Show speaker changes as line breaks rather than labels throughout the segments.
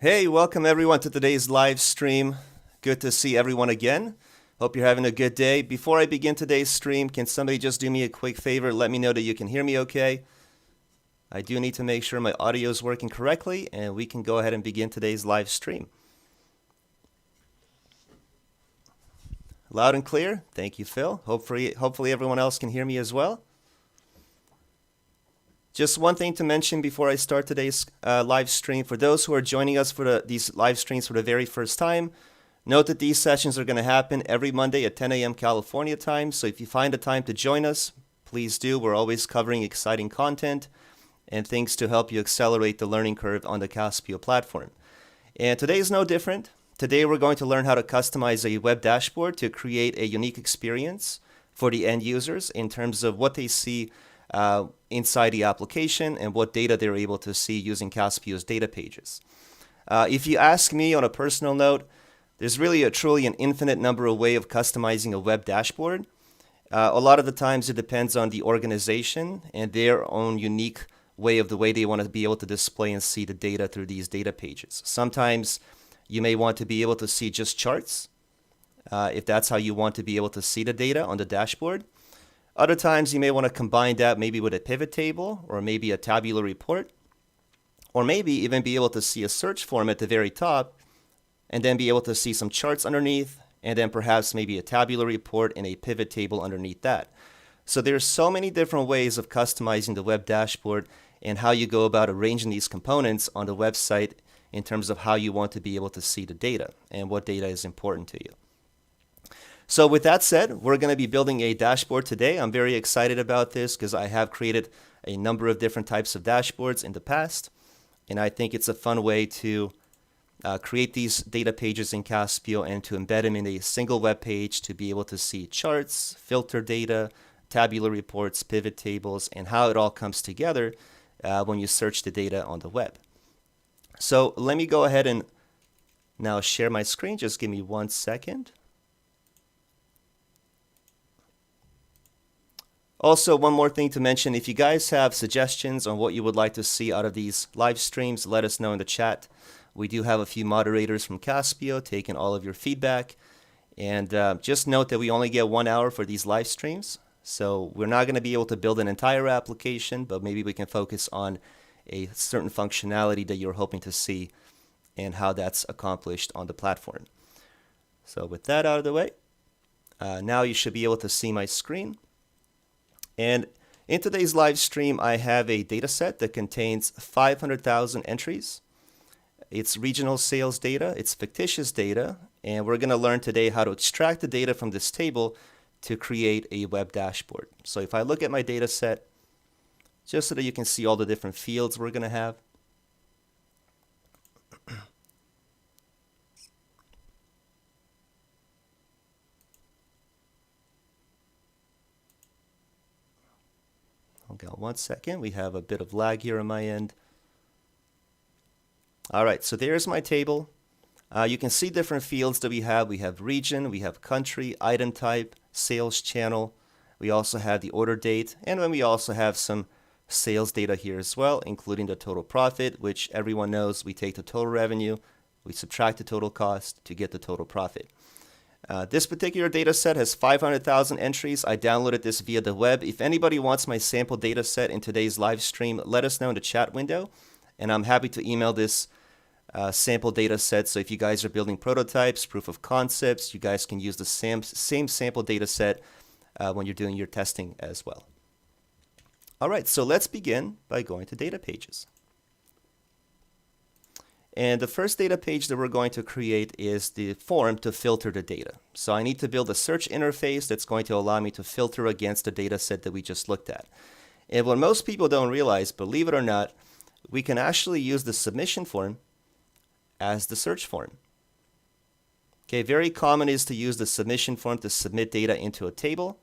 Hey, welcome everyone to today's live stream. Good to see everyone again. Hope you're having a good day. Before I begin today's stream, can somebody just do me a quick favor? Let me know that you can hear me okay. I do need to make sure my audio is working correctly, and we can go ahead and begin today's live stream. Loud and clear. Thank you, Phil. Hopefully everyone else can hear me as well. Just one thing to mention before I start today's live stream. For those who are joining us for these live streams for the very first time, note that these sessions are going to happen every Monday at 10 a.m. California time. So if you find a time to join us, please do. We're always covering exciting content and things to help you accelerate the learning curve on the Caspio platform. And today is no different. Today we're going to learn how to customize a web dashboard to create a unique experience for the end users in terms of what they see inside the application and what data they're able to see using Caspio's data pages. If you ask me on a personal note, there's really truly an infinite number of ways of customizing a web dashboard. A lot of the times it depends on the organization and their own unique way of the way they want to be able to display and see the data through these data pages. Sometimes you may want to be able to see just charts, if that's how you want to be able to see the data on the dashboard. Other times you may want to combine that maybe with a pivot table or maybe a tabular report, or maybe even be able to see a search form at the very top and then be able to see some charts underneath and then perhaps maybe a tabular report and a pivot table underneath that. So there's so many different ways of customizing the web dashboard and how you go about arranging these components on the website in terms of how you want to be able to see the data and what data is important to you. So with that said, we're going to be building a dashboard today. I'm very excited about this because I have created a number of different types of dashboards in the past. And I think it's a fun way to create these data pages in Caspio and to embed them in a single web page to be able to see charts, filter data, tabular reports, pivot tables, and how it all comes together when you search the data on the web. So let me go ahead and now share my screen. Just give me 1 second. Also, one more thing to mention, if you guys have suggestions on what you would like to see out of these live streams, let us know in the chat. We do have a few moderators from Caspio taking all of your feedback. And just note that we only get 1 hour for these live streams. So we're not going to be able to build an entire application, but maybe we can focus on a certain functionality that you're hoping to see and how that's accomplished on the platform. So with that out of the way, now you should be able to see my screen. And in today's live stream, I have a data set that contains 500,000 entries. It's regional sales data, it's fictitious data, and we're going to learn today how to extract the data from this table to create a web dashboard. So if I look at my data set, just so that you can see all the different fields we're going to have. Okay, 1 second. We have a bit of lag here on my end. All right, so there's my table. You can see different fields that we have. We have region, we have country, item type, sales channel. We also have the order date, and then we also have some sales data here as well, including the total profit, which everyone knows we take the total revenue, we subtract the total cost to get the total profit. This particular data set has 500,000 entries. I downloaded this via the web. If anybody wants my sample data set in today's live stream, let us know in the chat window, and I'm happy to email this sample data set. So if you guys are building prototypes, proof of concepts, you guys can use the same sample data set when you're doing your testing as well. All right, so let's begin by going to data pages. And the first data page that we're going to create is the form to filter the data. So I need to build a search interface that's going to allow me to filter against the data set that we just looked at. And what most people don't realize, believe it or not, we can actually use the submission form as the search form. Okay, very common is to use the submission form to submit data into a table.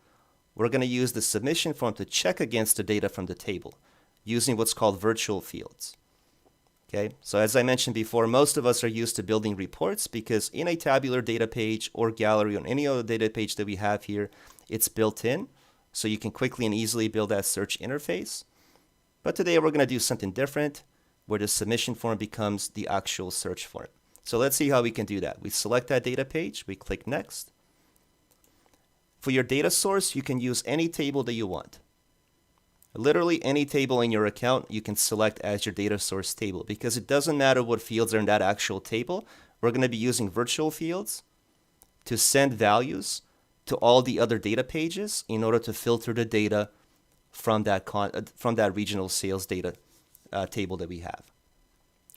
We're going to use the submission form to check against the data from the table using what's called virtual fields. Okay, so as I mentioned before, most of us are used to building reports because in a tabular data page or gallery or any other data page that we have here, it's built in, so you can quickly and easily build that search interface. But today we're going to do something different. where the submission form becomes the actual search form. So let's see how we can do that. We select that data page, we click next. For your data source, you can use any table that you want. Literally any table in your account you can select as your data source table, because it doesn't matter what fields are in that actual table. We're going to be using virtual fields to send values to all the other data pages in order to filter the data from that regional sales data table that we have.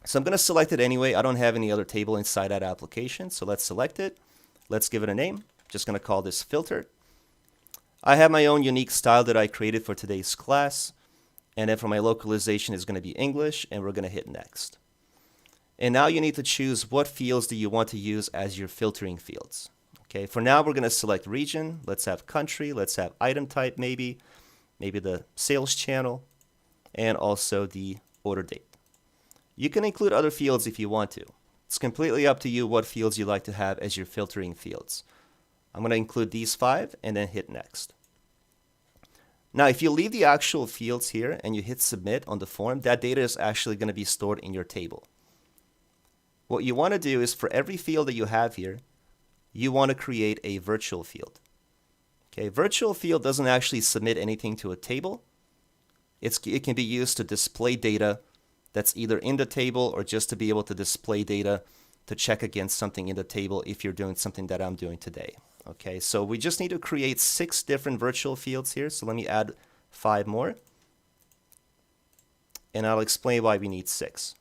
So I'm going to select it anyway. I don't have any other table inside that application, so let's select it. Let's give it a name. Just going to call this filter. I have my own unique style that I created for today's class, and then for my localization is going to be English, and we're going to hit next. And now you need to choose what fields do you want to use as your filtering fields. Okay, for now we're going to select region. Let's have country. Let's have item type maybe the sales channel, and also the order date. You can include other fields if you want to. It's completely up to you what fields you like to have as your filtering fields. I'm going to include these 5 and then hit next. Now, if you leave the actual fields here and you hit submit on the form, that data is actually going to be stored in your table. What you want to do is for every field that you have here, you want to create a virtual field. Okay, virtual field doesn't actually submit anything to a table. It can be used to display data that's either in the table or just to be able to display data to check against something in the table if you're doing something that I'm doing today. Okay, so we just need to create 6 different virtual fields here. So let me add 5 more. And I'll explain why we need 6.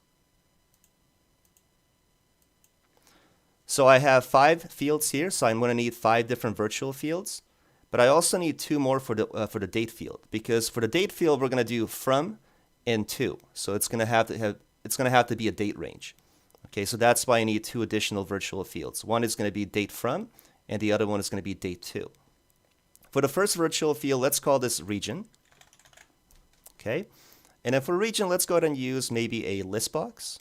So I have 5 fields here, so I'm going to need 5 different virtual fields. But I also need 2 more for the date field, because for the date field we're going to do from and to. So it's going to have to be a date range. Okay, so that's why I need 2 additional virtual fields. One is going to be date from, and the other one is going to be date to. For the first virtual field, let's call this region. Okay, and then for region, let's go ahead and use maybe a list box,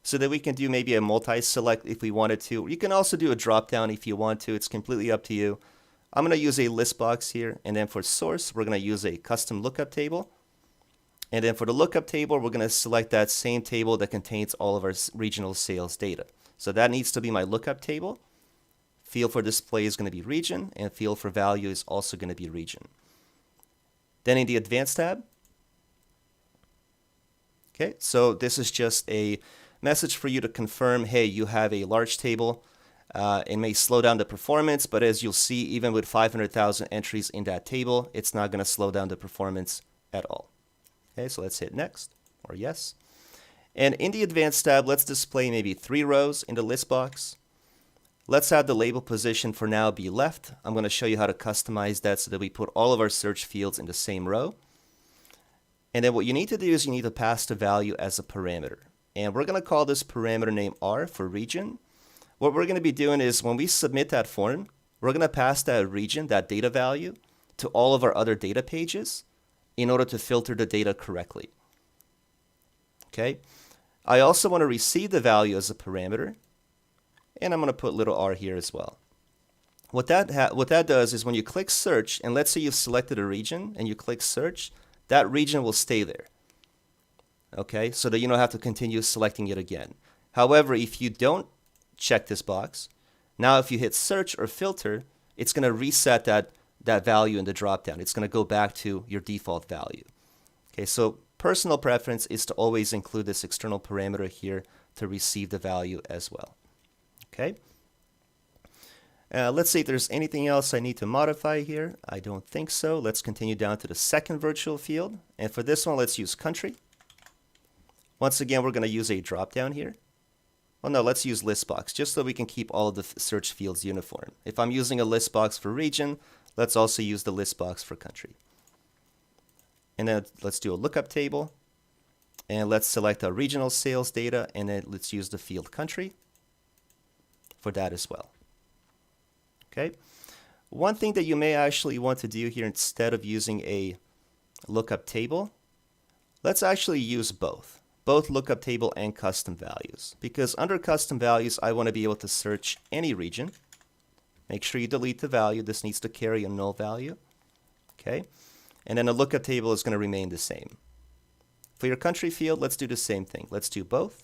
so that we can do maybe a multi-select if we wanted to. You can also do a drop-down if you want to. It's completely up to you. I'm going to use a list box here, and then for source, we're going to use a custom lookup table. And then for the lookup table, we're going to select that same table that contains all of our regional sales data. So that needs to be my lookup table. Field for display is going to be region, and field for value is also going to be region. Then in the advanced tab, okay, so this is just a message for you to confirm, hey, you have a large table. It may slow down the performance, but as you'll see, even with 500,000 entries in that table, it's not going to slow down the performance at all. Okay, so let's hit next, or yes. And in the advanced tab, let's display maybe 3 rows in the list box. Let's have the label position for now be left. I'm going to show you how to customize that so that we put all of our search fields in the same row. And then what you need to do is you need to pass the value as a parameter. And we're going to call this parameter name R for region. What we're going to be doing is when we submit that form, we're going to pass that region, that data value, to all of our other data pages in order to filter the data correctly. Okay. I also want to receive the value as a parameter, and I'm going to put little r here as well. What that does is when you click search, and let's say you've selected a region and you click search, that region will stay there. Okay, so that you don't have to continue selecting it again. However, if you don't check this box, now if you hit search or filter, it's going to reset that value in the dropdown. It's going to go back to your default value. Okay, so personal preference is to always include this external parameter here to receive the value as well. Okay. Let's see if there's anything else I need to modify here. I don't think so. Let's continue down to the second virtual field. And for this one, let's use country. Once again, we're going to use a drop-down here. Well, no, let's use list box, just so we can keep all of the search fields uniform. If I'm using a list box for region, let's also use the list box for country. And then let's do a lookup table. And let's select our regional sales data, and then let's use the field country for that as well. Okay. One thing that you may actually want to do here instead of using a lookup table, let's actually use both lookup table and custom values. Because under custom values, I want to be able to search any region. Make sure you delete the value. This needs to carry a null value. Okay. And then the lookup table is going to remain the same. For your country field, let's do the same thing. Let's do both.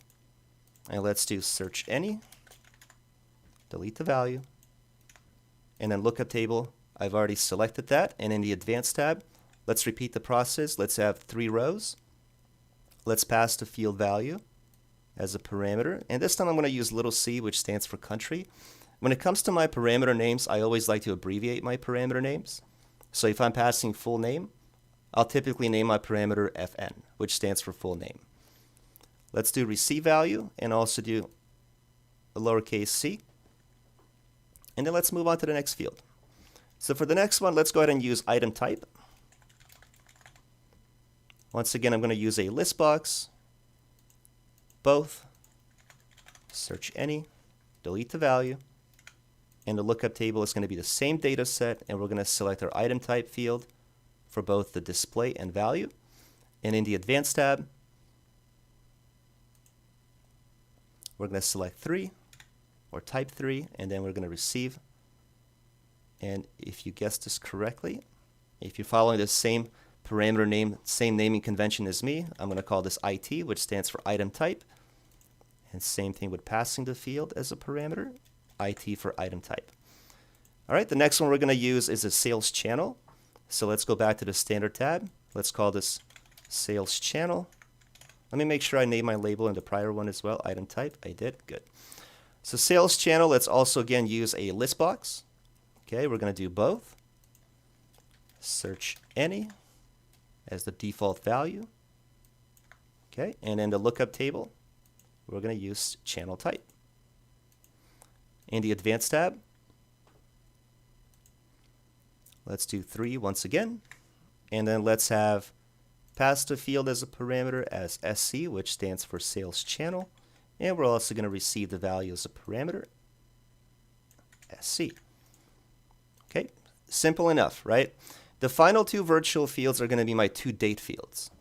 And let's do search any, delete the value, and then lookup table. I've already selected that. And in the advanced tab, let's repeat the process. Let's have 3 rows. Let's pass the field value as a parameter. And this time I'm going to use little c, which stands for country. When it comes to my parameter names, I always like to abbreviate my parameter names. So if I'm passing full name, I'll typically name my parameter FN, which stands for full name. Let's do receive value and also do a lowercase c. And then let's move on to the next field. So for the next one, let's go ahead and use item type. Once again, I'm going to use a list box, both, search any, delete the value, and the lookup table is going to be the same data set, and we're going to select our item type field for both the display and value. And in the advanced tab, we're going to select 3 or type 3, and then we're going to receive. And if you guessed this correctly, if you're following the same parameter name, same naming convention as me, I'm going to call this IT, which stands for item type. And same thing with passing the field as a parameter, IT for item type. All right, the next one we're going to use is a sales channel. So let's go back to the standard tab. Let's call this sales channel. Let me make sure I name my label in the prior one as well. Item type, I did, good. So sales channel, let's also again use a list box. Okay, we're going to do both. Search any as the default value. Okay, and in the lookup table, we're going to use channel type. In the advanced tab, let's do 3 once again, and then let's have pass the field as a parameter as SC, which stands for sales channel, and we're also going to receive the value as a parameter SC. Okay, simple enough, right? The final 2 virtual fields are going to be my 2 date fields.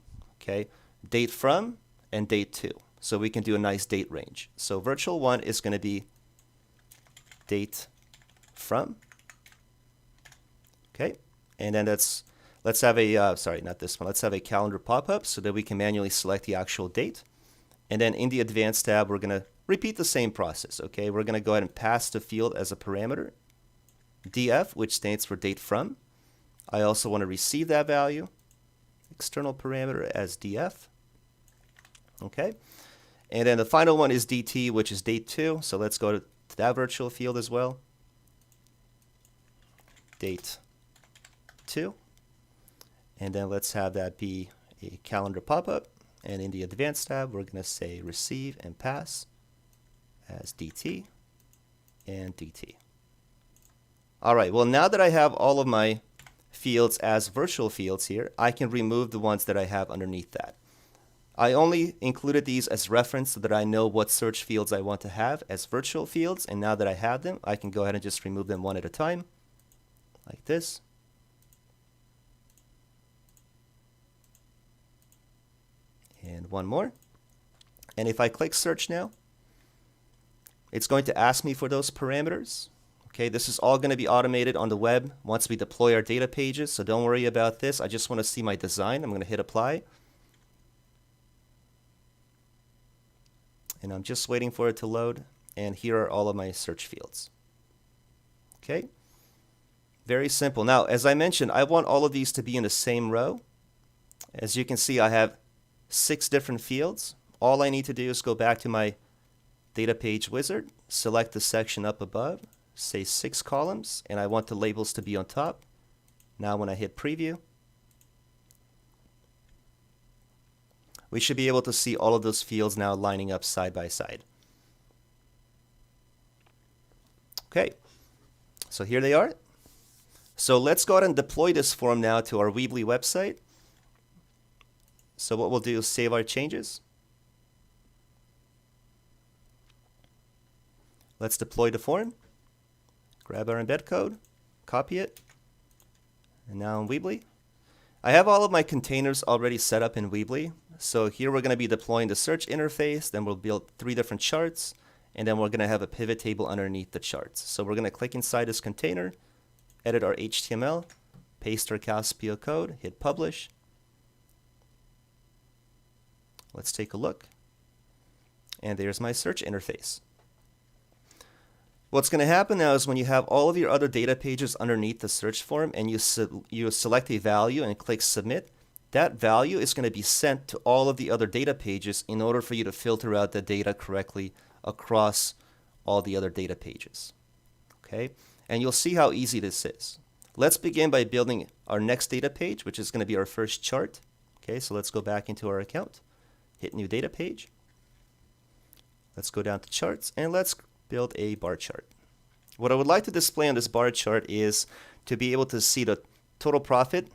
Okay, date from and date to. So we can do a nice date range. So virtual 1 is going to be date from. Okay, and then let's have a, sorry, not this one. Let's have a calendar pop-up so that we can manually select the actual date. And then in the advanced tab, we're going to repeat the same process. Okay, we're going to go ahead and pass the field as a parameter, DF, which stands for date from. I also want to receive that value, external parameter as DF. Okay, and then the final one is DT, which is date to. So let's go to that virtual field as well. Date to. And then let's have that be a calendar pop-up. And in the advanced tab, we're going to say receive and pass as DT and DT. All right, well, now that I have all of my fields as virtual fields here, I can remove the ones that I have underneath that. I only included these as reference so that I know what search fields I want to have as virtual fields, and now that I have them, I can go ahead and just remove them one at a time, like this. And one more. And if I click search now, it's going to ask me for those parameters. Okay, this is all going to be automated on the web once we deploy our data pages, so don't worry about this. I just want to see my design. I'm going to hit apply. And I'm just waiting for it to load. And here are all of my search fields. Okay, very simple. Now, as I mentioned, I want all of these to be in the same row. As you can see, I have 6 different fields. All I need to do is go back to my data page wizard, select the section up above, say 6 columns, and I want the labels to be on top. Now when I hit preview, we should be able to see all of those fields now lining up side by side. Okay, so here they are. So let's go ahead and deploy this form now to our Weebly website. So what we'll do is save our changes. Let's deploy the form. Grab our embed code, copy it, and now in Weebly. I have all of my containers already set up in Weebly. So here we're going to be deploying the search interface, then we'll build 3 different charts, and then we're going to have a pivot table underneath the charts. So we're going to click inside this container, edit our HTML, paste our Caspio code, hit publish. Let's take a look. And there's my search interface. What's going to happen now is when you have all of your other data pages underneath the search form and you select a value and click submit, that value is going to be sent to all of the other data pages in order for you to filter out the data correctly across all the other data pages. Okay? And you'll see how easy this is. Let's begin by building our next data page, which is going to be our first chart. Okay, so let's go back into our account, hit new data page. Let's go down to charts and let's build a bar chart. What I would like to display on this bar chart is to be able to see the total profit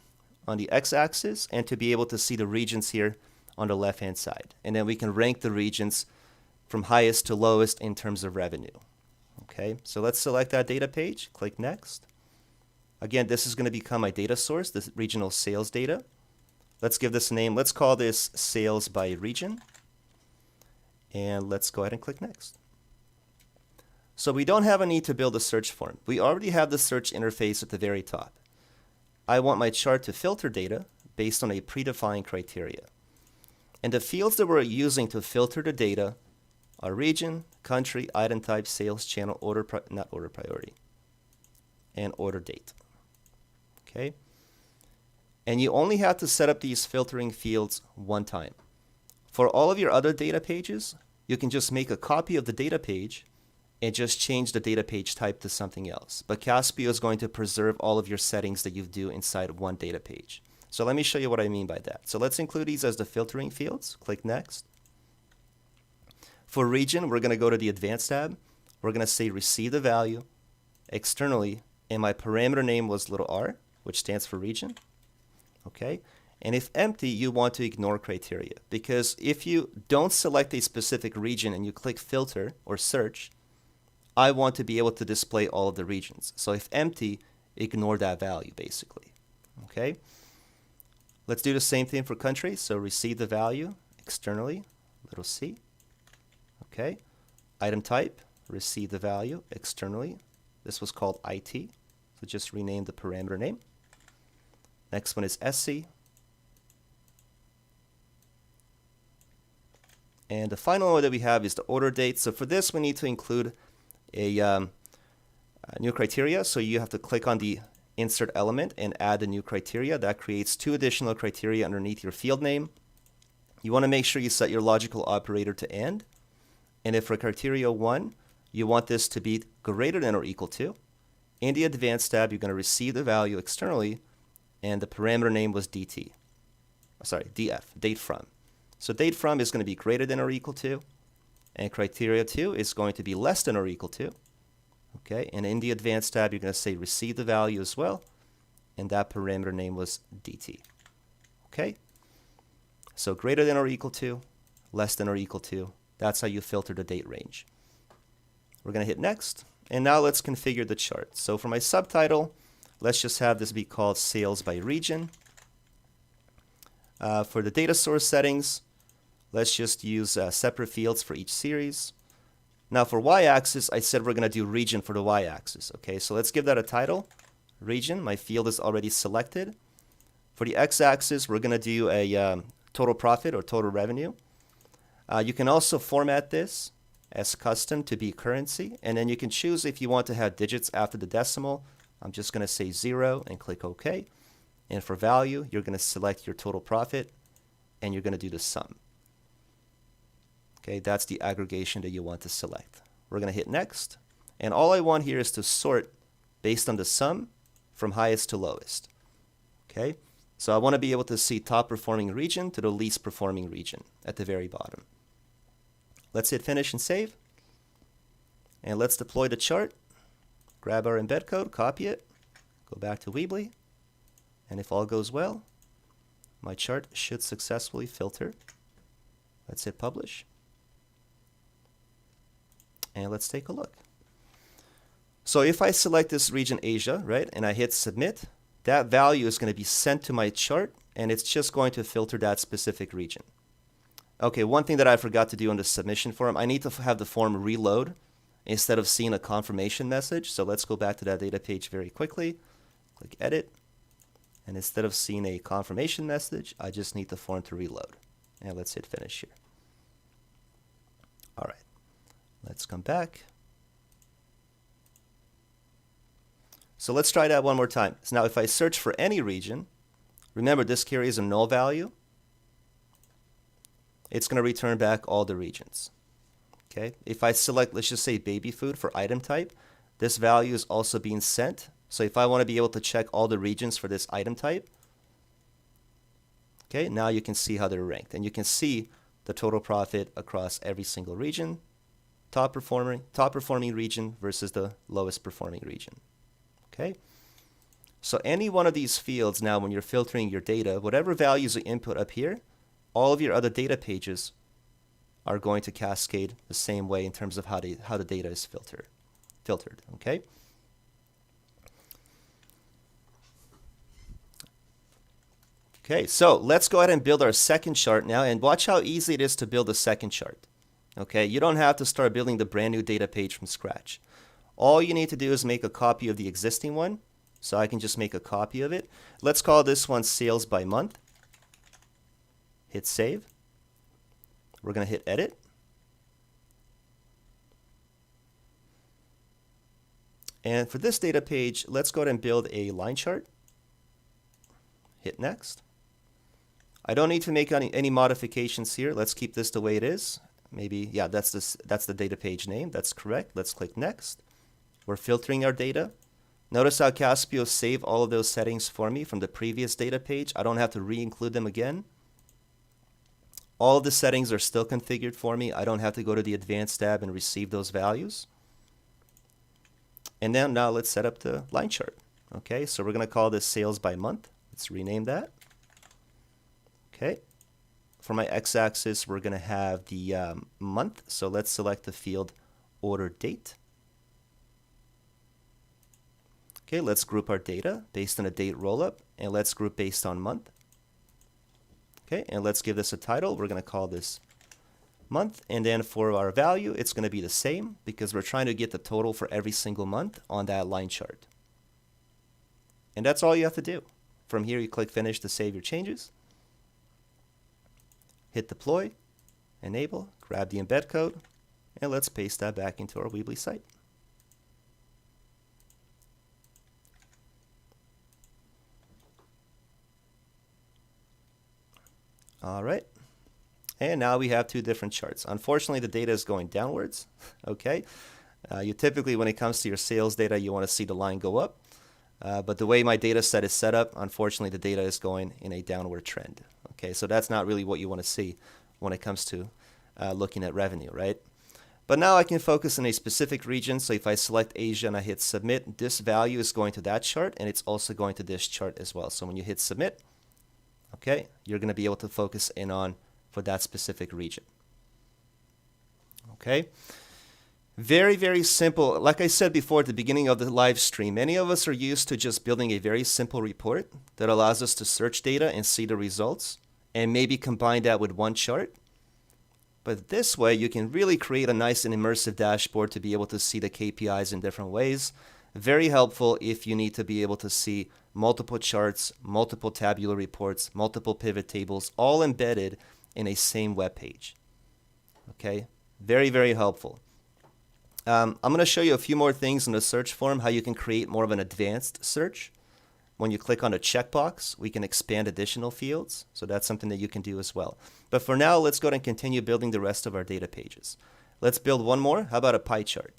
on the x-axis and to be able to see the regions here on the left-hand side. And then we can rank the regions from highest to lowest in terms of revenue. Okay, so let's select that data page, click next. Again, this is going to become my data source, this regional sales data. Let's give this a name. Let's call this sales by region. And let's go ahead and click next. So we don't have a need to build a search form. We already have the search interface at the very top. I want my chart to filter data based on a predefined criteria. And the fields that we're using to filter the data are region, country, item type, sales channel, not order priority, and order date. Okay? And you only have to set up these filtering fields one time. For all of your other data pages, you can just make a copy of the data page and just change the data page type to something else. But Caspio is going to preserve all of your settings that you do inside one data page. So let me show you what I mean by that. So let's include these as the filtering fields. Click next. For region, we're going to go to the advanced tab. We're going to say receive the value externally, and my parameter name was little r, which stands for region. Okay. And if empty, you want to ignore criteria, because if you don't select a specific region and you click filter or search, I want to be able to display all of the regions. So if empty, ignore that value basically. Okay. Let's do the same thing for country. So receive the value externally, little c. Okay. Item type, receive the value externally. This was called IT. So just rename the parameter name. Next one is SC. And the final one that we have is the order date. So for this, we need to include a new criteria. So you have to click on the insert element and add the new criteria. That creates 2 additional criteria underneath your field name. You want to make sure you set your logical operator to AND. And if for criteria 1, you want this to be greater than or equal to, in the advanced tab, you're going to receive the value externally, and the parameter name was DF, date from. So date from is going to be greater than or equal to, and criteria 2 is going to be less than or equal to. Okay, and in the advanced tab, you're going to say receive the value as well, and that parameter name was DT. Okay, so greater than or equal to, less than or equal to, that's how you filter the date range. We're going to hit next, and now let's configure the chart. So for my subtitle, let's just have this be called sales by region. For the data source settings, let's just use separate fields for each series. Now for y-axis, I said we're going to do region for the y-axis. Okay, so let's give that a title, region. My field is already selected. For the x-axis, we're going to do a total profit or total revenue. You can also format this as custom to be currency, and then you can choose if you want to have digits after the decimal. I'm just going to say 0 and click OK. And for value, you're going to select your total profit, and you're going to do the sum. Okay, that's the aggregation that you want to select. We're going to hit next, and all I want here is to sort based on the sum from highest to lowest. Okay, so I want to be able to see top performing region to the least performing region at the very bottom. Let's hit finish and save, and let's deploy the chart. Grab our embed code, copy it, go back to Weebly, and if all goes well, my chart should successfully filter. Let's hit publish, and let's take a look. So if I select this region Asia, right, and I hit submit, that value is going to be sent to my chart, and it's just going to filter that specific region. Okay, one thing that I forgot to do on the submission form, I need to have the form reload instead of seeing a confirmation message. So let's go back to that data page very quickly. Click edit. And instead of seeing a confirmation message, I just need the form to reload. And let's hit finish here. All right, let's come back. So let's try that one more time. So now if I search for any region, remember this carries a null value. It's going to return back all the regions. Okay. If I select, let's just say baby food for item type, this value is also being sent. So if I want to be able to check all the regions for this item type, okay, now you can see how they're ranked. And you can see the total profit across every single region, top performing region versus the lowest performing region. Okay. So any one of these fields now, when you're filtering your data, whatever values you input up here, all of your other data pages are going to cascade the same way in terms of how the data is filtered. Okay. Okay, so let's go ahead and build our second chart now, and watch how easy it is to build a second chart. Okay, you don't have to start building the brand new data page from scratch. All you need to do is make a copy of the existing one. So I can just make a copy of it. Let's call this one sales by month. Hit save. We're going to hit edit. And for this data page, let's go ahead and build a line chart. Hit next. I don't need to make any modifications here. Let's keep this the way it is. Maybe, yeah, that's the data page name. That's correct. Let's click next. We're filtering our data. Notice how Caspio saved all of those settings for me from the previous data page. I don't have to re-include them again. All of the settings are still configured for me. I don't have to go to the advanced tab and receive those values. And then now let's set up the line chart. Okay, so we're going to call this sales by month. Let's rename that. Okay. For my x-axis, we're going to have the month. So let's select the field order date. Okay, let's group our data based on a date rollup, and let's group based on month. Okay, and let's give this a title. We're going to call this month, and then for our value, it's going to be the same because we're trying to get the total for every single month on that line chart. And that's all you have to do. From here, you click finish to save your changes. Hit deploy, enable, grab the embed code, and let's paste that back into our Weebly site. All right, and now we have two different charts. Unfortunately, the data is going downwards. Okay, you typically, when it comes to your sales data, you want to see the line go up. But the way my data set is set up, unfortunately, the data is going in a downward trend. Okay, so that's not really what you want to see when it comes to looking at revenue, right? But now I can focus on a specific region. So if I select Asia and I hit submit, this value is going to that chart, and it's also going to this chart as well. So when you hit submit, okay, you're going to be able to focus in on for that specific region. Okay. Very, very simple. Like I said before at the beginning of the live stream, many of us are used to just building a very simple report that allows us to search data and see the results and maybe combine that with one chart. But this way, you can really create a nice and immersive dashboard to be able to see the KPIs in different ways. Very helpful if you need to be able to see multiple charts, multiple tabular reports, multiple pivot tables, all embedded in a same web page. Okay, very, very helpful. I'm going to show you a few more things in the search form, how you can create more of an advanced search. When you click on a checkbox, we can expand additional fields. So that's something that you can do as well. But for now, let's go ahead and continue building the rest of our data pages. Let's build one more. How about a pie chart?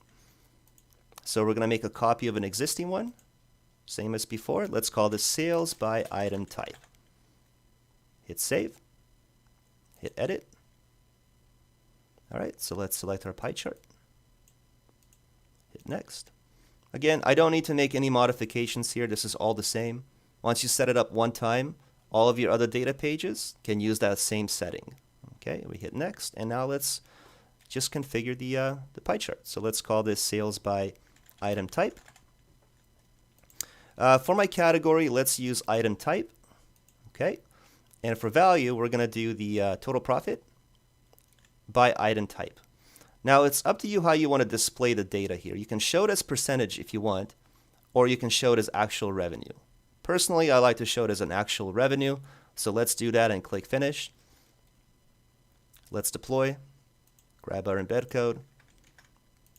So we're going to make a copy of an existing one. Same as before. Let's call this sales by item type. Hit save. Hit edit. All right, so let's select our pie chart. Hit next. Again, I don't need to make any modifications here. This is all the same. Once you set it up one time, all of your other data pages can use that same setting. Okay, we hit next, and now let's just configure the pie chart. So let's call this sales by item type. For my category, let's use item type. Okay, and for value, we're going to do the total profit by item type. Now, it's up to you how you want to display the data here. You can show it as percentage if you want, or you can show it as actual revenue. Personally, I like to show it as an actual revenue, so let's do that and click Finish. Let's deploy, grab our embed code,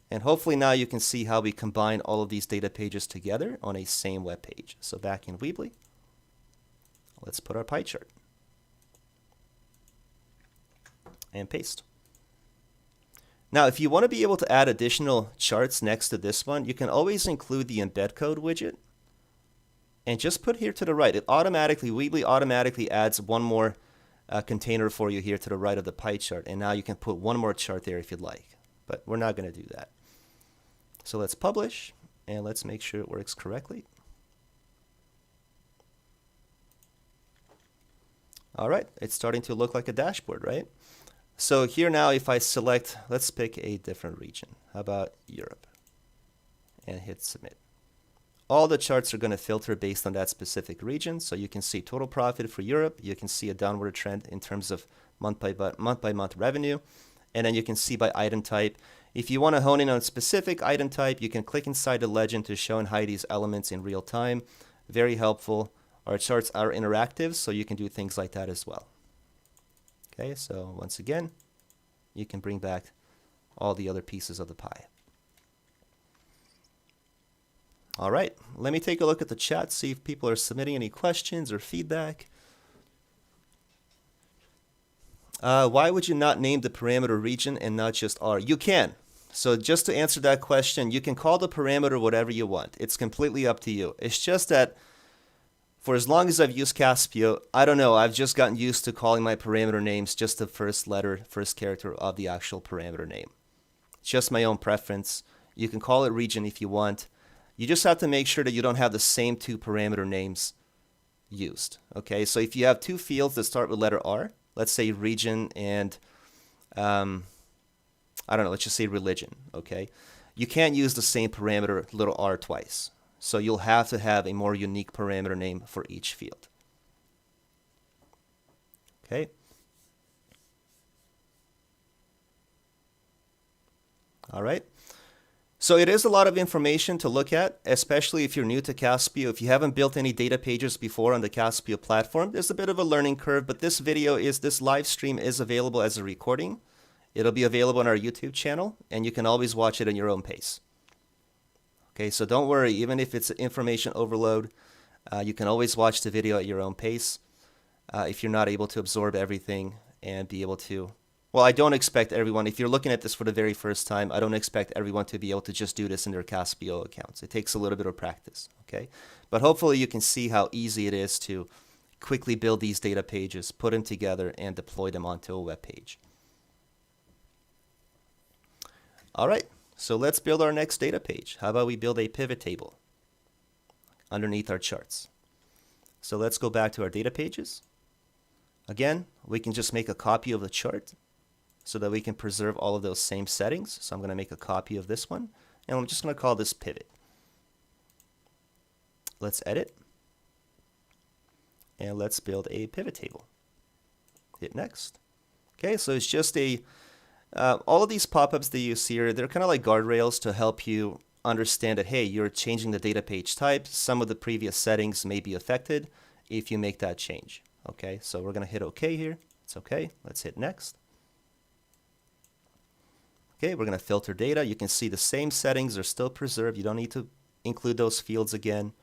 and hopefully now you can see how we combine all of these data pages together on a same web page. So back in Weebly, let's put our pie chart and paste. Now, if you want to be able to add additional charts next to this one, you can always include the embed code widget and just put here to the right. Weebly automatically adds one more container for you here to the right of the pie chart. And now you can put one more chart there if you'd like, but we're not going to do that. So let's publish and let's make sure it works correctly. All right, it's starting to look like a dashboard, right? So here now, if I select, let's pick a different region. How about Europe? And hit submit. All the charts are going to filter based on that specific region. So you can see total profit for Europe. You can see a downward trend in terms of month by month revenue. And then you can see by item type. If you want to hone in on a specific item type, you can click inside the legend to show and hide these elements in real time. Very helpful. Our charts are interactive, so you can do things like that as well. Okay, so once again, you can bring back all the other pieces of the pie. All right, let me take a look at the chat, see if people are submitting any questions or feedback. Why would you not name the parameter region and not just R? You can. So just to answer that question, you can call the parameter whatever you want. It's completely up to you. It's just that for as long as I've used Caspio, I don't know, I've just gotten used to calling my parameter names just the first letter, first character of the actual parameter name. It's just my own preference. You can call it region if you want. You just have to make sure that you don't have the same two parameter names used. Okay, so if you have two fields that start with letter R, let's say region and, I don't know, let's just say religion, okay? You can't use the same parameter, little r, twice. So you'll have to have a more unique parameter name for each field. Okay. All right. So it is a lot of information to look at, especially if you're new to Caspio. If you haven't built any data pages before on the Caspio platform, there's a bit of a learning curve, but this live stream is available as a recording. It'll be available on our YouTube channel, and you can always watch it at your own pace. Okay, so don't worry, even if it's information overload, you can always watch the video at your own pace if you're not able to absorb everything and be able to. Well, I don't expect everyone, if you're looking at this for the very first time, I don't expect everyone to be able to just do this in their Caspio accounts. It takes a little bit of practice, okay? But hopefully you can see how easy it is to quickly build these data pages, put them together, and deploy them onto a web page. All right. So let's build our next data page. How about we build a pivot table underneath our charts? So let's go back to our data pages. Again, we can just make a copy of the chart so that we can preserve all of those same settings. So I'm going to make a copy of this one, and I'm just going to call this pivot. Let's edit, and let's build a pivot table. Hit next. Okay, so it's just all of these pop-ups that you see here, they're kind of like guardrails to help you understand that, hey, you're changing the data page type. Some of the previous settings may be affected if you make that change. Okay, so we're going to hit OK here. It's OK. Let's hit next. Okay, we're going to filter data. You can see the same settings are still preserved. You don't need to include those fields again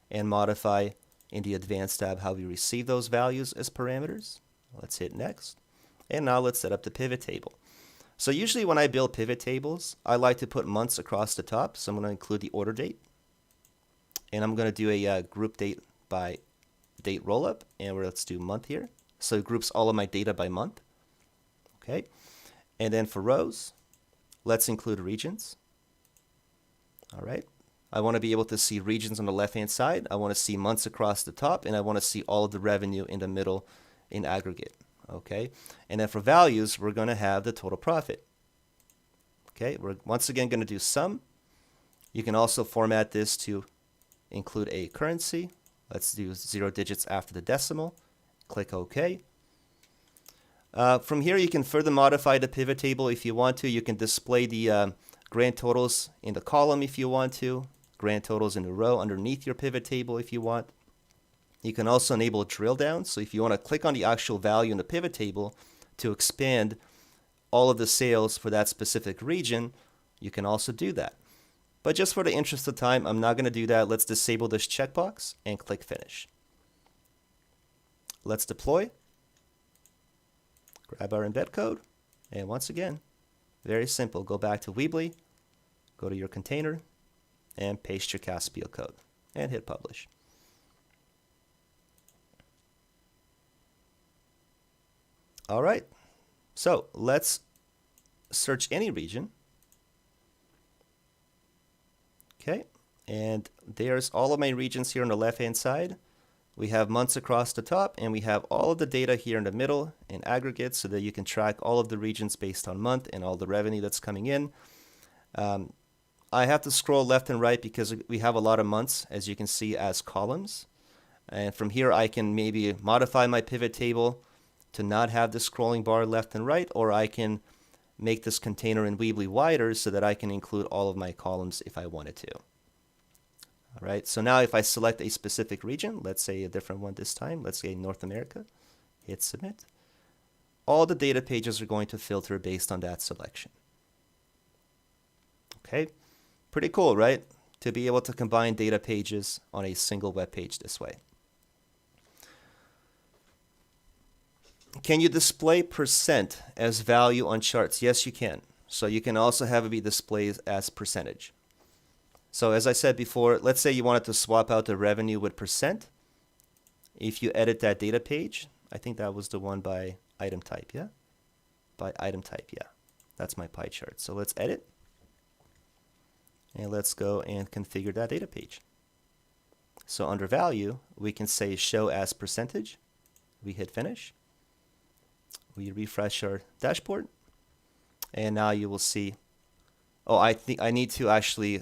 and modify in the advanced tab how we receive those values as parameters. Let's hit next. And now let's set up the pivot table. So usually when I build pivot tables, I like to put months across the top. So I'm going to include the order date. And I'm going to do a group date by date rollup. And let's do month here. So it groups all of my data by month. Okay. And then for rows, let's include regions. All right. I want to be able to see regions on the left-hand side. I want to see months across the top. And I want to see all of the revenue in the middle in aggregate. Okay, and then for values, we're going to have the total profit. Okay, we're once again going to do sum. You can also format this to include a currency. Let's do 0 digits after the decimal. Click OK. From here, you can further modify the pivot table if you want to. You can display the grand totals in the column if you want to, grand totals in the row underneath your pivot table if you want. You can also enable drill down. So if you want to click on the actual value in the pivot table to expand all of the sales for that specific region, you can also do that. But just for the interest of time, I'm not going to do that. Let's disable this checkbox and click Finish. Let's deploy. Grab our embed code. And once again, very simple. Go back to Weebly, go to your container, and paste your Caspio code. And hit Publish. All right. So let's search any region. Okay, and there's all of my regions here on the left-hand side. We have months across the top, and we have all of the data here in the middle in aggregate so that you can track all of the regions based on month and all the revenue that's coming in. I have to scroll left and right because we have a lot of months, as you can see, as columns. And from here, I can maybe modify my pivot table to not have the scrolling bar left and right, or I can make this container in Weebly wider so that I can include all of my columns if I wanted to. All right, so now if I select a specific region, let's say a different one this time, let's say North America, hit Submit, all the data pages are going to filter based on that selection. Okay, pretty cool, right? To be able to combine data pages on a single web page this way. Can you display percent as value on charts? Yes, you can. So you can also have it be displayed as percentage. So as I said before, let's say you wanted to swap out the revenue with percent. If you edit that data page, I think that was the one by item type, yeah? By item type, yeah. That's my pie chart. So let's edit. And let's go and configure that data page. So under value, we can say show as percentage. We hit finish. We refresh our dashboard, and now you will see, oh, I think I need to actually,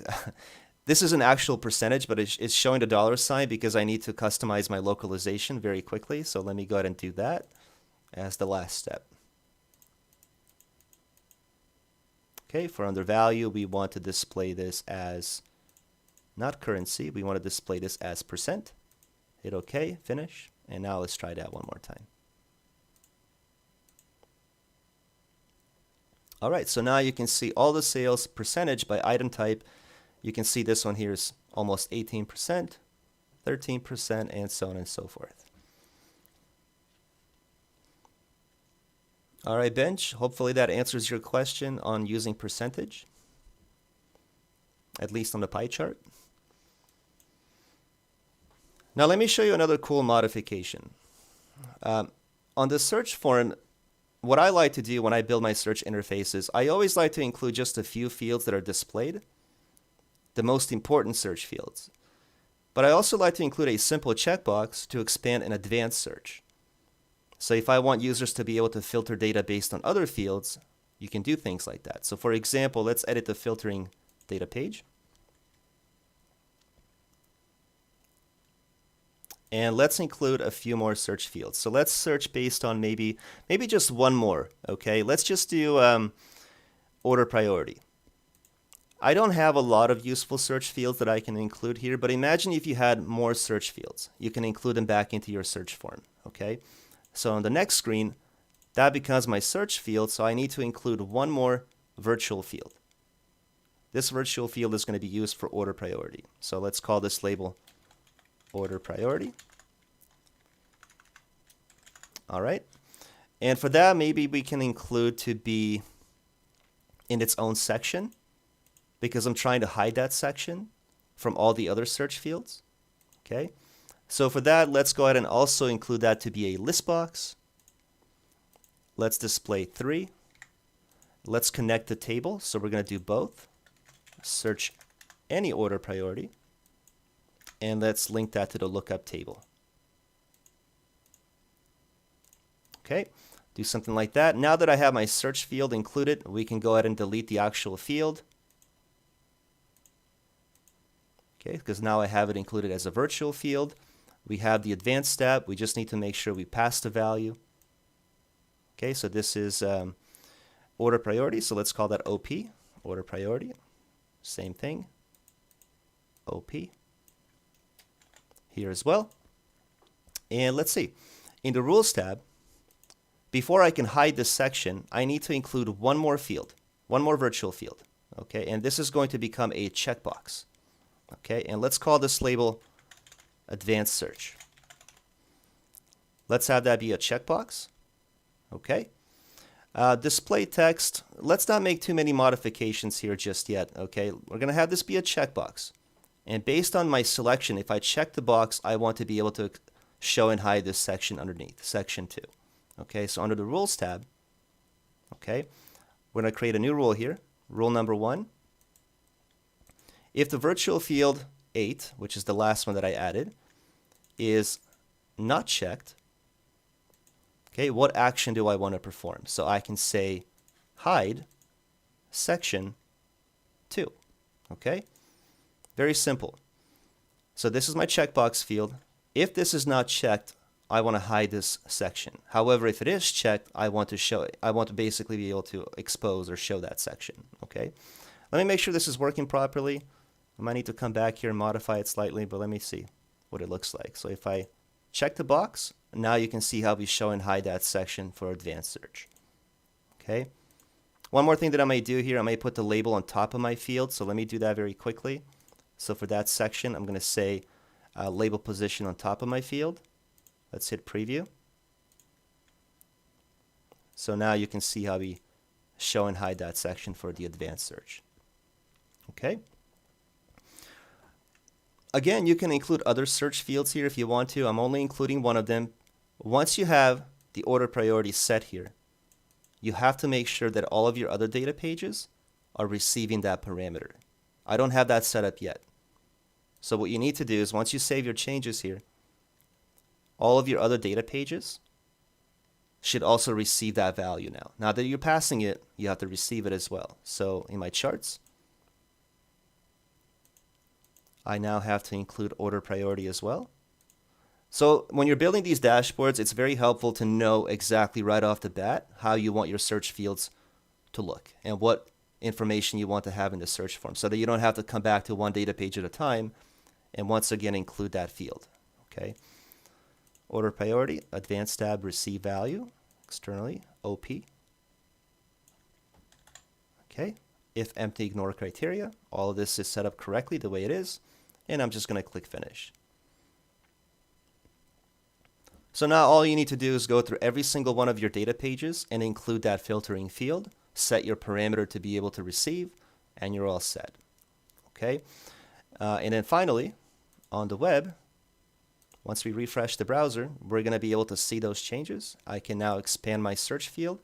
this is an actual percentage, but it's showing the dollar sign because I need to customize my localization very quickly. So let me go ahead and do that as the last step. Okay, for under value, we want to display this as not currency. We want to display this as percent. Hit OK, finish, and now let's try that one more time. All right, so now you can see all the sales percentage by item type. You can see this one here is almost 18%, 13%, and so on and so forth. All right, Bench, hopefully that answers your question on using percentage, at least on the pie chart. Now let me show you another cool modification. On the search form, what I like to do when I build my search interfaces, I always like to include just a few fields that are displayed, the most important search fields. But I also like to include a simple checkbox to expand an advanced search. So if I want users to be able to filter data based on other fields, you can do things like that. So for example, let's edit the filtering data page. And let's include a few more search fields. So let's search based on maybe just one more, okay? Let's just do order priority. I don't have a lot of useful search fields that I can include here, but imagine if you had more search fields. You can include them back into your search form, okay? So on the next screen, that becomes my search field, so I need to include one more virtual field. This virtual field is going to be used for order priority. So let's call this label order priority. All right. And for that, maybe we can include to be in its own section because I'm trying to hide that section from all the other search fields. Okay. So for that, let's go ahead and also include that to be a list box. Let's display 3. Let's connect the table. So we're going to do both. Search any order priority. And let's link that to the lookup table. Okay, do something like that. Now that I have my search field included, we can go ahead and delete the actual field. Okay, because now I have it included as a virtual field. We have the advanced tab. We just need to make sure we pass the value. Okay, so this is order priority. So let's call that OP, order priority. Same thing, OP. Here as well. And let's see, in the rules tab, before I can hide this section, I need to include one more field, one more virtual field. Okay, and this is going to become a checkbox. Okay, and let's call this label Advanced Search. Let's have that be a checkbox. Okay. Display text, let's not make too many modifications here just yet. Okay, we're going to have this be a checkbox. And based on my selection, if I check the box, I want to be able to show and hide this section underneath, section 2. Okay, so under the Rules tab, okay, we're going to create a new rule here. Rule number 1. If the virtual field 8, which is the last one that I added, is not checked, okay, what action do I want to perform? So I can say hide section 2. Okay, very simple. So this is my checkbox field. If this is not checked, I want to hide this section. However, if it is checked, I want to show it. I want to basically be able to expose or show that section. Okay, let me make sure this is working properly. I might need to come back here and modify it slightly, but let me see what it looks like. So if I check the box, now you can see how we show and hide that section for advanced search. Okay. One more thing that I may do here, I may put the label on top of my field. So let me do that very quickly. So for that section, I'm going to say label position on top of my field. Let's hit preview. So now you can see how we show and hide that section for the advanced search. Okay. Again, you can include other search fields here if you want to. I'm only including one of them. Once you have the order priority set here, you have to make sure that all of your other data pages are receiving that parameter. I don't have that set up yet. So what you need to do is once you save your changes here, all of your other data pages should also receive that value now. Now that you're passing it, you have to receive it as well. So in my charts, I now have to include order priority as well. So when you're building these dashboards, it's very helpful to know exactly right off the bat how you want your search fields to look and what information you want to have in the search form so that you don't have to come back to one data page at a time and once again include that field. Okay. Order priority, advanced tab, receive value, externally, OP. Okay. If empty, ignore criteria. All of this is set up correctly the way it is. And I'm just going to click finish. So now all you need to do is go through every single one of your data pages and include that filtering field, set your parameter to be able to receive, and you're all set. Okay. And then finally, on the web, once we refresh the browser, we're going to be able to see those changes. I can now expand my search field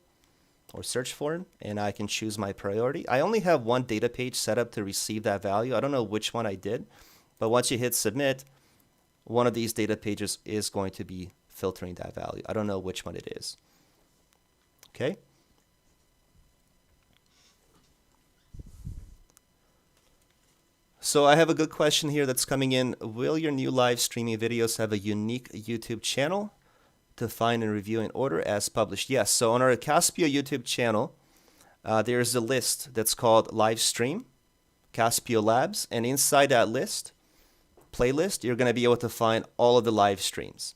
or search form, and I can choose my priority. I only have one data page set up to receive that value. I don't know which one I did, but once you hit submit, one of these data pages is going to be filtering that value. I don't know which one it is. Okay. So I have a good question here that's coming in. Will your new live streaming videos have a unique YouTube channel to find and review in order as published? Yes. So on our Caspio YouTube channel, there's a list that's called Livestream, Caspio Labs. And inside that list, playlist, you're going to be able to find all of the live streams.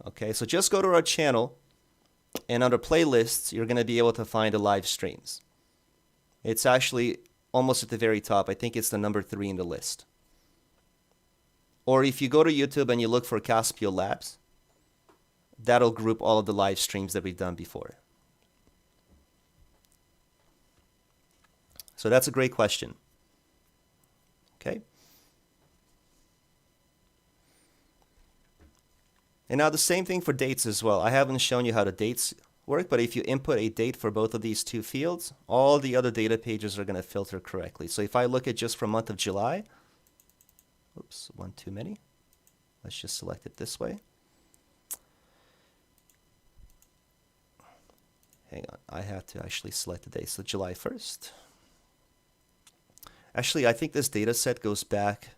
Okay. So just go to our channel and under playlists, you're going to be able to find the live streams. It's actually almost at the very top. I think it's the number 3 in the list. Or if you go to YouTube and you look for Caspio Labs, that'll group all of the live streams that we've done before. So that's a great question. Okay. And now the same thing for dates as well. I haven't shown you how the dates work, but if you input a date for both of these two fields, all the other data pages are going to filter correctly. So if I look at just for month of July, oops, one too many. Let's just select it this way. Hang on, I have to actually select the date. So July 1st. Actually, I think this data set goes back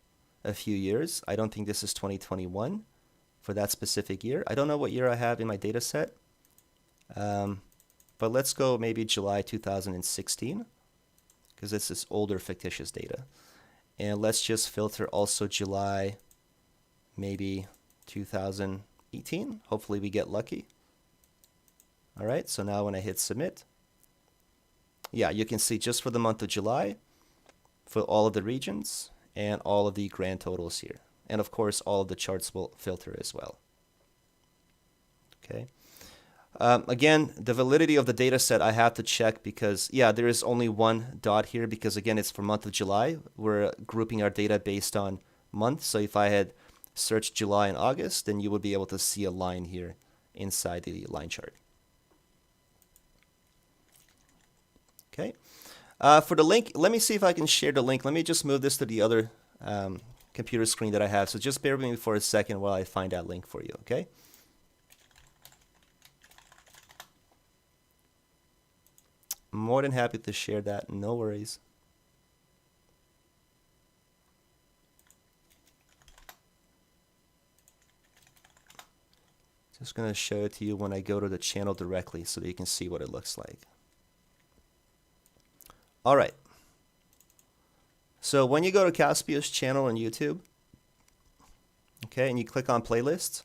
a few years. I don't think this is 2021 for that specific year. I don't know what year I have in my data set. But let's go maybe July 2016 because this is older fictitious data. And let's just filter also July maybe 2018. Hopefully we get lucky. All right, so now when I hit submit, yeah, you can see just for the month of July, for all of the regions and all of the grand totals here. And of course, all of the charts will filter as well. Okay. Again, the validity of the data set I have to check because, yeah, there is only one dot here because, again, it's for month of July. We're grouping our data based on month. So if I had searched July and August, then you would be able to see a line here inside the line chart. Okay. For the link, let me see if I can share the link. Let me just move this to the other computer screen that I have. So just bear with me for a second while I find that link for you, okay? More than happy to share that, no worries. Just going to show it to you when I go to the channel directly so that you can see what it looks like. All right. So when you go to Caspio's channel on YouTube, okay, and you click on playlists,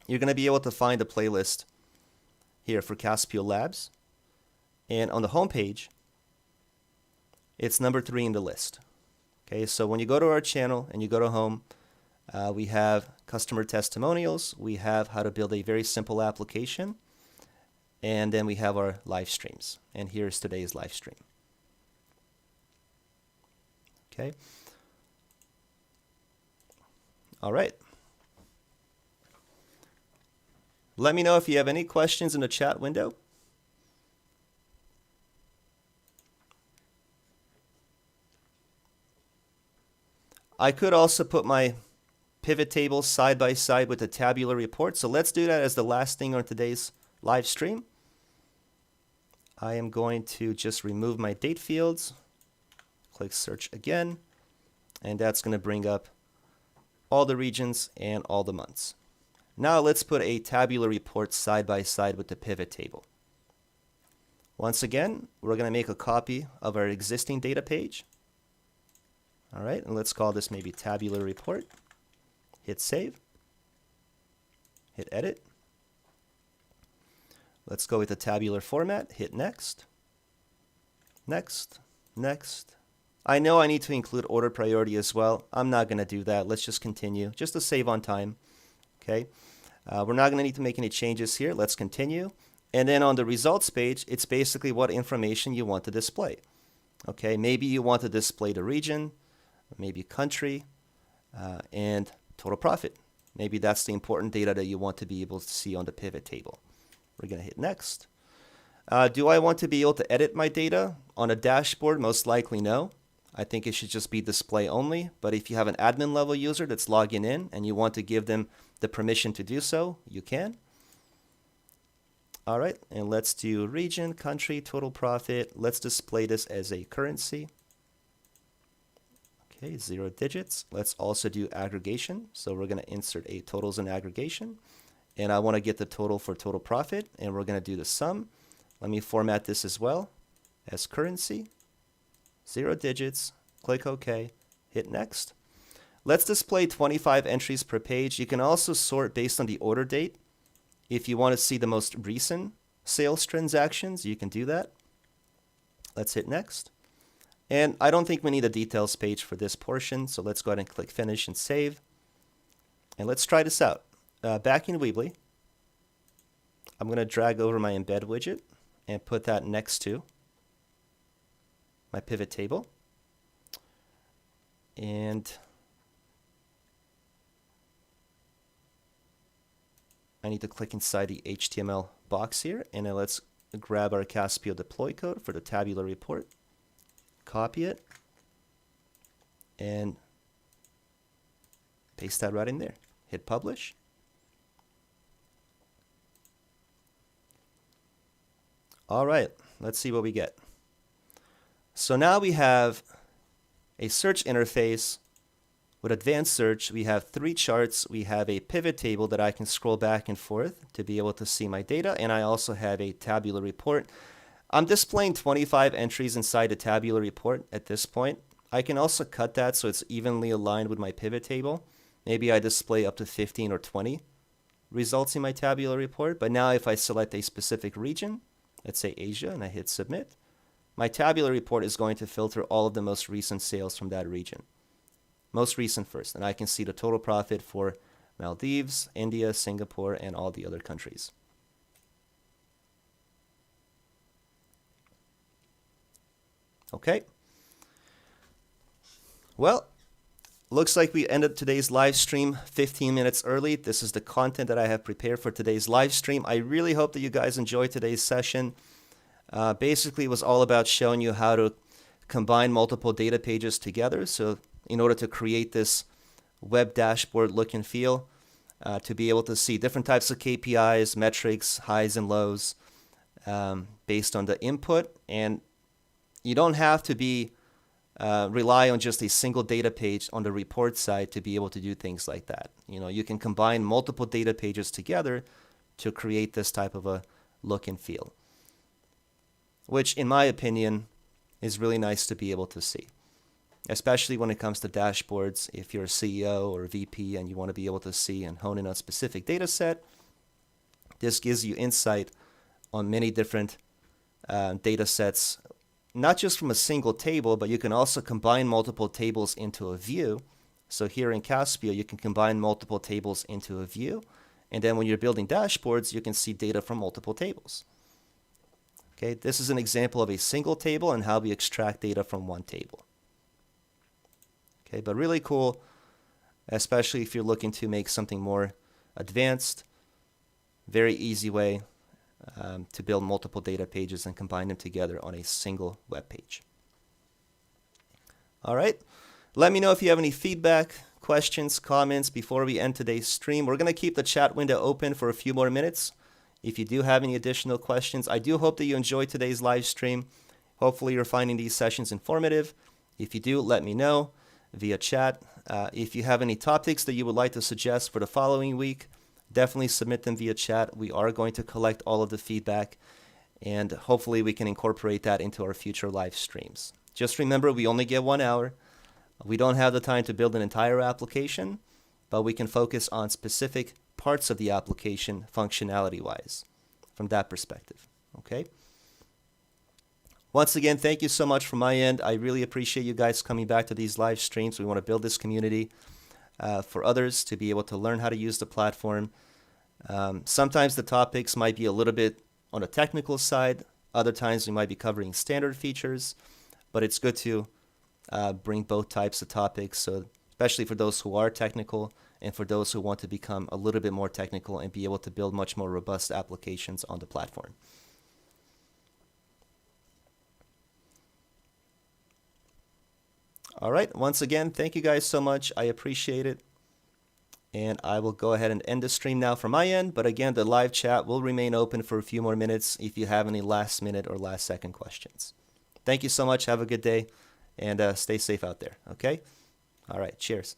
you're going to be able to find a playlist here for Caspio Labs. And on the home page, it's number 3 in the list. Okay, so when you go to our channel and you go to home, we have customer testimonials, we have how to build a very simple application, and then we have our live streams. And here's today's live stream. Okay. All right. Let me know if you have any questions in the chat window. I could also put my pivot tables side by side with the tabular report. So let's do that as the last thing on today's live stream. I am going to just remove my date fields, click search again, and that's going to bring up all the regions and all the months. Now let's put a tabular report side by side with the pivot table. Once again, we're going to make a copy of our existing data page. All right, and let's call this maybe tabular report. Hit save. Hit edit. Let's go with the tabular format. Hit next. Next. Next. I know I need to include order priority as well. I'm not going to do that. Let's just continue, just to save on time. Okay. We're not going to need to make any changes here. Let's continue. And then on the results page, it's basically what information you want to display. Okay. Maybe you want to display the region, maybe country, and total profit. Maybe that's the important data that you want to be able to see on the pivot table. We're going to hit next. Do I want to be able to edit my data on a dashboard? Most likely no. I think it should just be display only. But if you have an admin level user that's logging in and you want to give them the permission to do so, you can. All right, and let's do region, country, total profit. Let's display this as a currency. Okay, 0 digits. Let's also do aggregation. So we're going to insert a totals and aggregation. And I want to get the total for total profit. And we're going to do the sum. Let me format this as well as currency. 0 digits. Click OK. Hit next. Let's display 25 entries per page. You can also sort based on the order date. If you want to see the most recent sales transactions, you can do that. Let's hit next. And I don't think we need a details page for this portion, so let's go ahead and click Finish and Save. And let's try this out. Back in Weebly, I'm going to drag over my embed widget and put that next to my pivot table. And I need to click inside the HTML box here, and then let's grab our Caspio deploy code for the tabular report. Copy it and paste that right in there. Hit publish. All right, let's see what we get. So now we have a search interface with advanced search. We have 3 charts. We have a pivot table that I can scroll back and forth to be able to see my data, and I also have a tabular report. I'm displaying 25 entries inside the tabular report at this point. I can also cut that so it's evenly aligned with my pivot table. Maybe I display up to 15 or 20 results in my tabular report. But now if I select a specific region, let's say Asia, and I hit submit, my tabular report is going to filter all of the most recent sales from that region. Most recent first, and I can see the total profit for Maldives, India, Singapore, and all the other countries. Okay. Well, looks like we ended today's live stream 15 minutes early. This is the content that I have prepared for today's live stream. I really hope that you guys enjoyed today's session. Basically, it was all about showing you how to combine multiple data pages together. So in order to create this web dashboard look and feel, to be able to see different types of KPIs, metrics, highs and lows, based on the input. And you don't have to be rely on just a single data page on the report side to be able to do things like that. You can combine multiple data pages together to create this type of a look and feel, which in my opinion is really nice to be able to see, especially when it comes to dashboards. If you're a CEO or a VP and you want to be able to see and hone in on a specific data set, this gives you insight on many different data sets, not just from a single table, but you can also combine multiple tables into a view. So here in Caspio, you can combine multiple tables into a view. And then when you're building dashboards, you can see data from multiple tables. Okay, this is an example of a single table and how we extract data from one table. Okay, but really cool, especially if you're looking to make something more advanced. Very easy way to build multiple data pages and combine them together on a single web page. All right, let me know if you have any feedback, questions, comments before we end today's stream. We're going to keep the chat window open for a few more minutes. If you do have any additional questions, I do hope that you enjoyed today's live stream. Hopefully you're finding these sessions informative. If you do, let me know via chat. If you have any topics that you would like to suggest for the following week, definitely submit them via chat. We are going to collect all of the feedback, and hopefully we can incorporate that into our future live streams. Just remember, we only get 1 hour. We don't have the time to build an entire application, but we can focus on specific parts of the application functionality-wise from that perspective. Okay? Once again, thank you so much from my end. I really appreciate you guys coming back to these live streams. We want to build this community for others to be able to learn how to use the platform. Sometimes the topics might be a little bit on the technical side. Other times we might be covering standard features, but it's good to bring both types of topics, so especially for those who are technical and for those who want to become a little bit more technical and be able to build much more robust applications on the platform. All right, once again, thank you guys so much. I appreciate it. And I will go ahead and end the stream now from my end. But again, the live chat will remain open for a few more minutes if you have any last minute or last second questions. Thank you so much. Have a good day and stay safe out there. Okay? All right, cheers.